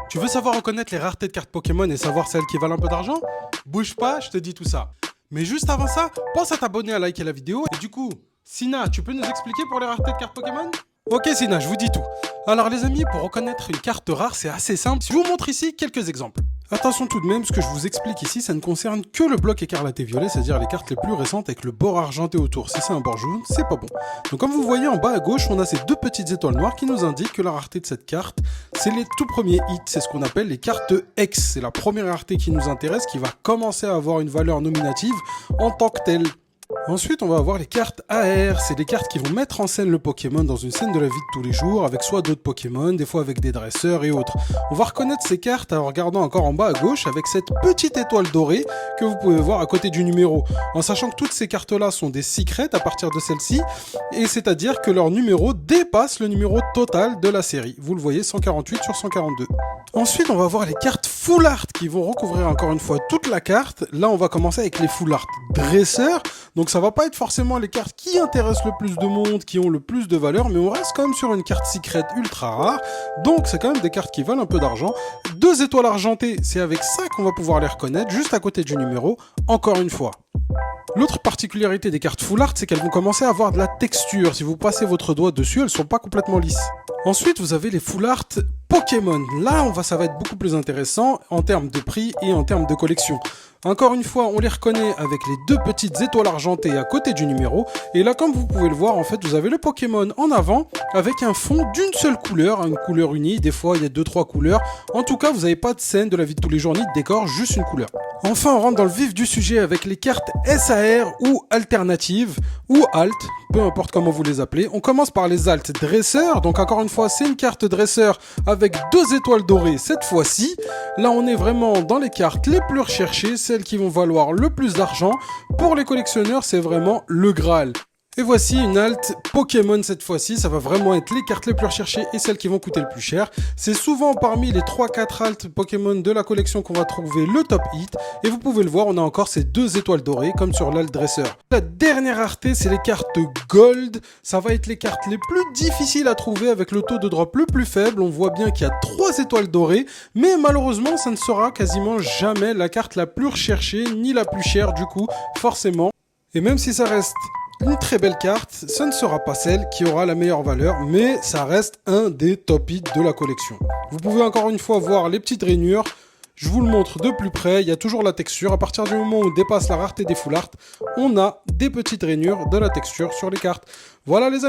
Tu veux savoir reconnaître les raretés de cartes Pokémon et savoir celles qui valent un peu d'argent? Bouge pas, je te dis tout ça. Mais juste avant ça, pense à t'abonner, à liker la vidéo. Et du coup, Sina, tu peux nous expliquer pour les raretés de cartes Pokémon? Ok Sina, je vous dis tout. Alors les amis, pour reconnaître une carte rare, c'est assez simple. Je vous montre ici quelques exemples. Attention tout de même, ce que je vous explique ici, ça ne concerne que le bloc écarlate et violet, c'est-à-dire les cartes les plus récentes avec le bord argenté autour. Si c'est un bord jaune, c'est pas bon. Donc comme vous voyez en bas à gauche, on a ces deux petites étoiles noires qui nous indiquent que la rareté de cette carte, c'est les tout premiers hits, c'est ce qu'on appelle les cartes X. C'est la première rareté qui nous intéresse, qui va commencer à avoir une valeur nominative en tant que telle. Ensuite, on va avoir les cartes AR, c'est des cartes qui vont mettre en scène le Pokémon dans une scène de la vie de tous les jours, avec soit d'autres Pokémon, des fois avec des dresseurs et autres. On va reconnaître ces cartes en regardant encore en bas à gauche avec cette petite étoile dorée que vous pouvez voir à côté du numéro, en sachant que toutes ces cartes-là sont des secrets à partir de celle-ci, et c'est-à-dire que leur numéro dépasse le numéro total de la série. Vous le voyez, 148 sur 142. Ensuite, on va voir les cartes Full Art qui vont recouvrir encore une fois toute la carte. Là, on va commencer avec les Full Art dresseurs. Donc, ça va pas être forcément les cartes qui intéressent le plus de monde, qui ont le plus de valeur, mais on reste quand même sur une carte secret ultra rare. Donc, c'est quand même des cartes qui valent un peu d'argent. 2 étoiles argentées, c'est avec ça qu'on va pouvoir les reconnaître, juste à côté du numéro, encore une fois. L'autre particularité des cartes Full Art, c'est qu'elles vont commencer à avoir de la texture. Si vous passez votre doigt dessus, elles sont pas complètement lisses. Ensuite, vous avez les Full Art Pokémon. Là, ça va être beaucoup plus intéressant en termes de prix et en termes de collection. Encore une fois, on les reconnaît avec les deux petites étoiles argentées à côté du numéro. Et là, comme vous pouvez le voir, en fait, vous avez le Pokémon en avant avec un fond d'une seule couleur, une couleur unie. Des fois, il y a 2-3 couleurs. En tout cas, vous n'avez pas de scène de la vie de tous les jours ni de décor, juste une couleur. Enfin, on rentre dans le vif du sujet avec les cartes SAR ou alternatives ou alt, peu importe comment vous les appelez. On commence par les alt dresseurs. Donc encore une fois, c'est une carte dresseur avec 2 étoiles dorées cette fois-ci. Là, on est vraiment dans les cartes les plus recherchées, celles qui vont valoir le plus d'argent. Pour les collectionneurs, c'est vraiment le Graal. Et voici une alt Pokémon cette fois-ci, ça va vraiment être les cartes les plus recherchées et celles qui vont coûter le plus cher. C'est souvent parmi les 3-4 alt Pokémon de la collection qu'on va trouver le top hit. Et vous pouvez le voir, on a encore ces 2 étoiles dorées comme sur l'alt dresseur. La dernière rareté, c'est les cartes Gold. Ça va être les cartes les plus difficiles à trouver avec le taux de drop le plus faible. On voit bien qu'il y a 3 étoiles dorées, mais malheureusement, ça ne sera quasiment jamais la carte la plus recherchée ni la plus chère du coup, forcément. Et même si ça reste une très belle carte, ce ne sera pas celle qui aura la meilleure valeur, mais ça reste un des top hits de la collection. Vous pouvez encore une fois voir les petites rainures, je vous le montre de plus près, il y a toujours la texture. À partir du moment où on dépasse la rareté des Full Art, on a des petites rainures de la texture sur les cartes. Voilà les amis.